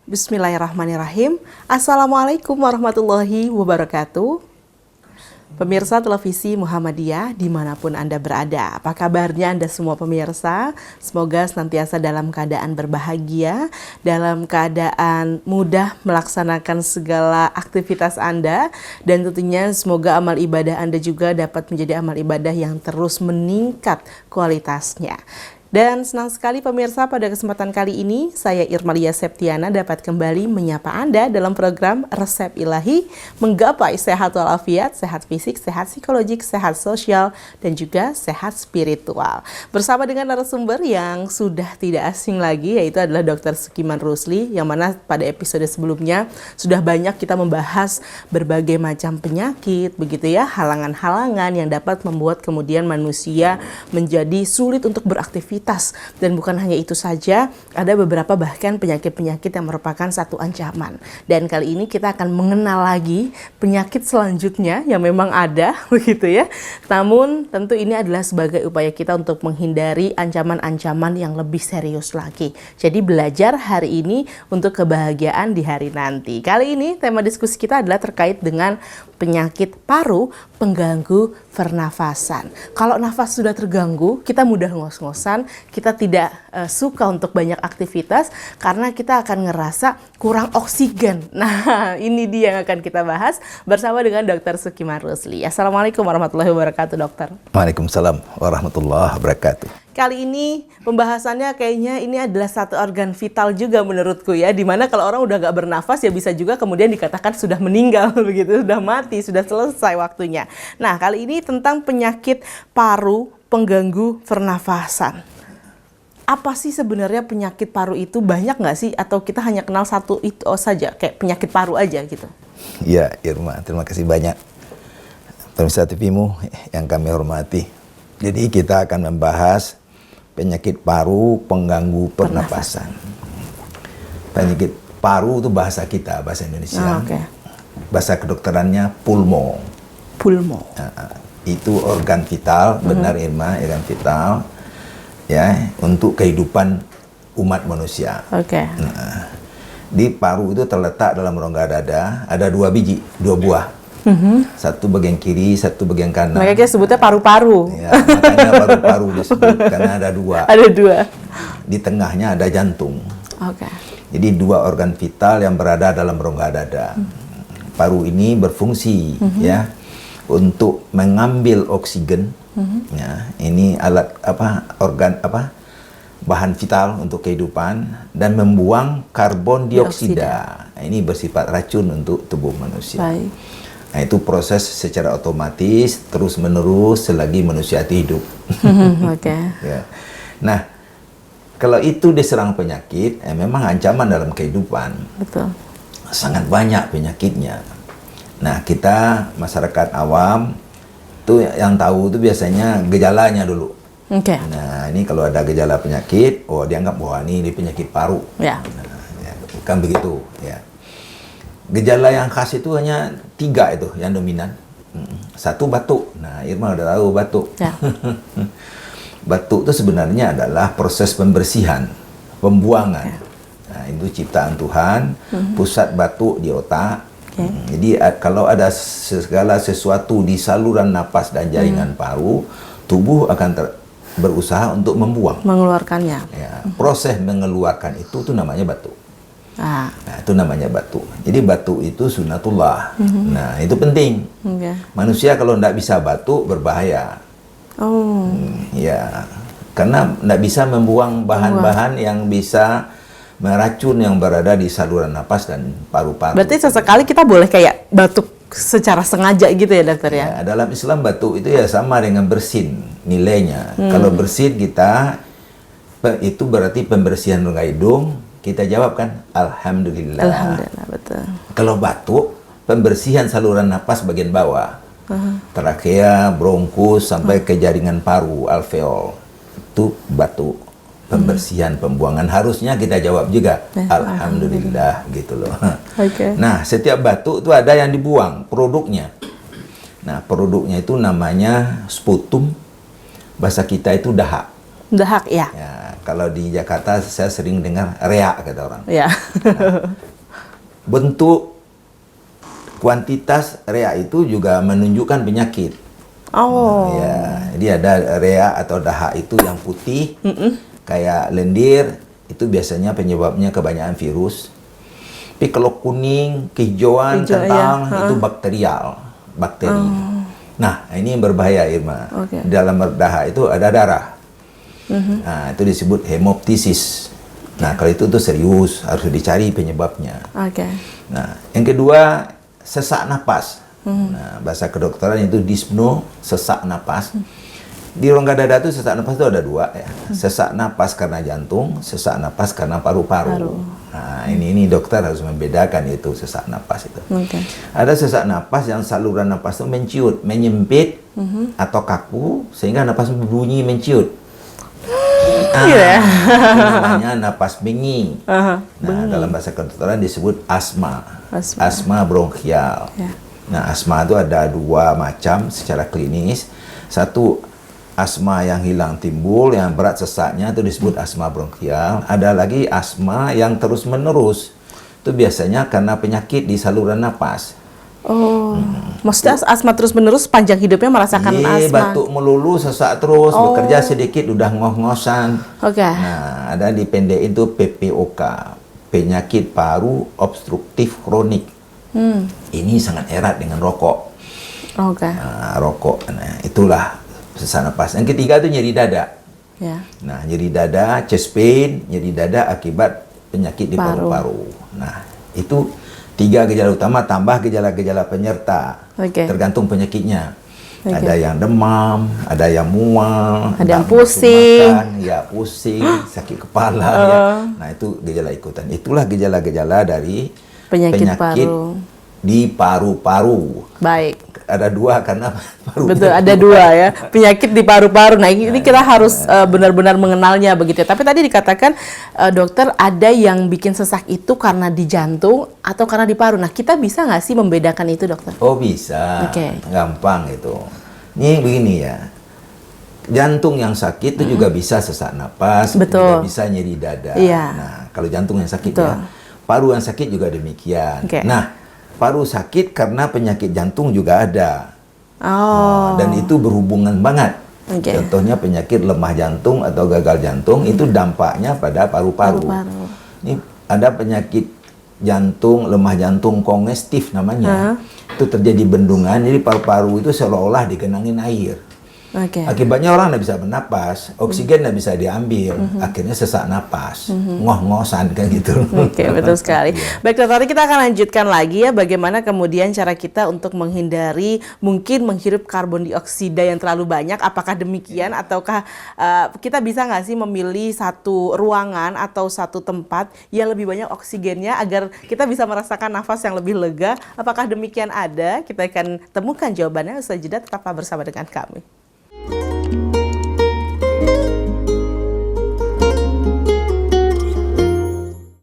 Bismillahirrahmanirrahim. Assalamualaikum warahmatullahi wabarakatuh. Pemirsa televisi Muhammadiyah dimanapun Anda berada, apa kabarnya Anda semua pemirsa? Semoga senantiasa dalam keadaan berbahagia, dalam keadaan mudah melaksanakan segala aktivitas Anda, dan tentunya semoga amal ibadah Anda juga dapat menjadi amal ibadah yang terus meningkat kualitasnya. Dan senang sekali pemirsa, pada kesempatan kali ini saya Irmalia Septiana dapat kembali menyapa Anda dalam program Resep Ilahi menggapai sehat walafiat, sehat fisik, sehat psikologik, sehat sosial, dan juga sehat spiritual. Bersama dengan narasumber yang sudah tidak asing lagi, yaitu adalah Dr. Sukiman Rusli, yang mana pada episode sebelumnya sudah banyak kita membahas berbagai macam penyakit, begitu ya, halangan-halangan yang dapat membuat kemudian manusia menjadi sulit untuk beraktivitas. Dan bukan hanya itu saja, ada beberapa bahkan penyakit-penyakit yang merupakan satu ancaman. Dan kali ini kita akan mengenal lagi penyakit selanjutnya yang memang ada, begitu ya. Namun tentu ini adalah sebagai upaya kita untuk menghindari ancaman-ancaman yang lebih serius lagi. Jadi belajar hari ini untuk kebahagiaan di hari nanti. Kali ini tema diskusi kita adalah terkait dengan penyakit paru pengganggu pernafasan. Kalau nafas sudah terganggu, kita mudah ngos-ngosan, kita tidak suka untuk banyak aktivitas karena kita akan ngerasa kurang oksigen. Nah, ini dia yang akan kita bahas bersama dengan Dr. Sukiman Rusli. Assalamualaikum warahmatullahi wabarakatuh, dokter. Waalaikumsalam warahmatullahi wabarakatuh. Kali ini pembahasannya kayaknya ini adalah satu organ vital juga menurutku ya, dimana kalau orang udah gak bernafas ya bisa juga kemudian dikatakan sudah meninggal begitu, sudah mati, sudah selesai waktunya. Nah, kali ini tentang penyakit paru pengganggu pernafasan. Apa sih sebenarnya penyakit paru itu? Banyak nggak sih? Atau kita hanya kenal satu itu saja, kayak penyakit paru aja gitu? Ya, Irma, terima kasih banyak pemirsa TV-mu yang kami hormati. Jadi kita akan membahas penyakit paru pengganggu pernapasan. Penyakit paru itu bahasa kita, bahasa Indonesia. Bahasa kedokterannya pulmo. Pulmo. Itu organ vital, benar Irma, organ vital ya untuk kehidupan umat manusia. Di paru itu terletak dalam rongga dada, ada dua buah. Satu bagian kiri, satu bagian kanan. Makanya sebutnya paru-paru. Ya, makanya paru-paru disebut karena ada dua. Ada dua. Di tengahnya ada jantung. Jadi dua organ vital yang berada dalam rongga dada. Paru ini berfungsi ya untuk mengambil oksigen. Ya, ini alat bahan vital untuk kehidupan, dan membuang karbon dioksida. Nah, ini bersifat racun untuk tubuh manusia. Baik. Nah, itu proses secara otomatis terus menerus selagi manusia hidup. Ya. Nah, kalau itu diserang penyakit, memang ancaman dalam kehidupan. Betul. Sangat banyak penyakitnya. Nah, kita masyarakat awam itu yang tahu itu biasanya gejalanya dulu. Nah, ini kalau ada gejala penyakit, dianggap bahwa ini penyakit paru. Ya. Nah, ya, bukan begitu. Ya. Gejala yang khas itu hanya 3 itu yang dominan. Satu, batuk. Nah, Irma udah tahu batuk. Ya. Batuk itu sebenarnya adalah proses pembersihan, pembuangan. Nah, itu ciptaan Tuhan. Pusat batuk di otak. Jadi kalau ada segala sesuatu di saluran napas dan jaringan paru, tubuh akan berusaha untuk mengeluarkannya. Ya, proses mengeluarkan itu namanya batuk. Nah, itu namanya batuk. Jadi batuk itu sunatullah. Nah, itu penting. Manusia kalau tidak bisa batuk berbahaya. Ya, karena tidak bisa membuang bahan-bahan yang bisa meracun yang berada di saluran napas dan paru-paru. Berarti sesekali kita boleh kayak batuk secara sengaja gitu ya, dokter ya? Ya, dalam Islam batuk itu ya sama dengan bersin nilainya. Kalau bersin kita itu berarti pembersihan rongga hidung. Kita jawab kan, alhamdulillah. Alhamdulillah, betul. Kalau batuk, pembersihan saluran napas bagian bawah. Trakea, bronkus, sampai ke jaringan paru, alveol. Itu batuk. Pembersihan, pembuangan. Harusnya kita jawab juga, alhamdulillah, gitu loh. Nah, setiap batuk itu ada yang dibuang, produknya. Nah, produknya itu namanya sputum. Bahasa kita itu dahak. Dahak, ya. kalau di Jakarta saya sering dengar reak kata orang. Ya. Bentuk kuantitas reak itu juga menunjukkan penyakit. Oh. Ya, jadi ada reak atau dahak itu yang putih, kayak lendir, itu biasanya penyebabnya kebanyakan virus. Tapi kalau kuning, kehijauan, kentang, itu bakterial, bakteri. Nah, ini yang berbahaya, Irma. Dalam dahak itu ada darah. Nah, itu disebut hemoptisis. Nah, kalau itu tuh serius, harus dicari penyebabnya. Nah, yang kedua, sesak napas. Nah, bahasa kedokteran itu dyspno, sesak napas. Di rongga dada itu sesak napas itu ada dua ya. Sesak napas karena jantung, sesak napas karena paru-paru. Nah, ini dokter harus membedakan itu sesak napas itu. Ada sesak napas yang saluran napas itu menciut, menyempit atau kaku sehingga napas berbunyi menciut. Itu namanya napas bengi. Nah, dalam bahasa kedokteran disebut asma. Asma bronkial. Nah, asma itu ada dua macam secara klinis. Satu, asma yang hilang timbul, yang berat sesaknya itu disebut asma bronkial. Ada lagi asma yang terus-menerus. Itu biasanya karena penyakit di saluran napas. Maksudnya asma terus-menerus sepanjang hidupnya merasakan asma? Batuk melulu, sesak terus, bekerja sedikit udah ngos-ngosan. Nah, ada dipendekin itu PPOK, penyakit paru obstruktif kronik. Ini sangat erat dengan rokok. Rokok, nah itulah sesak napas. Yang ketiga itu nyeri dada. Nah, nyeri dada, chest pain, nyeri dada akibat penyakit di paru-paru. Nah, itu 3 gejala utama tambah gejala-gejala penyerta. Tergantung penyakitnya. Ada yang demam, ada yang mual, ada yang pusing, pusing, sakit kepala. Nah, itu gejala ikutan. Itulah gejala-gejala dari penyakit paru di paru-paru. Baik. Ada 2 karena paru. Betul, ada 2 ya. Penyakit di paru-paru. Nah, ini kita harus benar-benar mengenalnya begitu. Tapi tadi dikatakan dokter ada yang bikin sesak itu karena di jantung atau karena di paru. Nah, kita bisa nggak sih membedakan itu, dokter? Oh, bisa. Gampang itu. Ini begini ya. Jantung yang sakit itu juga bisa sesak napas, juga bisa nyeri dada. Nah, kalau jantung yang sakit ya. Paru yang sakit juga demikian. Nah, paru sakit karena penyakit jantung juga ada. Dan itu berhubungan banget. Contohnya penyakit lemah jantung atau gagal jantung itu dampaknya pada paru-paru. Ini ada penyakit jantung, lemah jantung kongestif namanya. Itu terjadi bendungan, jadi paru-paru itu seolah-olah digenangin air. Akibatnya orang tidak bisa bernapas, oksigen tidak bisa diambil, akhirnya sesak napas, ngos-ngosan kayak gitu. Betul sekali. Baik dokter, kita akan lanjutkan lagi ya bagaimana kemudian cara kita untuk menghindari mungkin menghirup karbon dioksida yang terlalu banyak. Apakah demikian ataukah kita bisa nggak sih memilih satu ruangan atau satu tempat yang lebih banyak oksigennya agar kita bisa merasakan nafas yang lebih lega? Apakah demikian ada? Kita akan temukan jawabannya usai jeda. Tetaplah bersama dengan kami.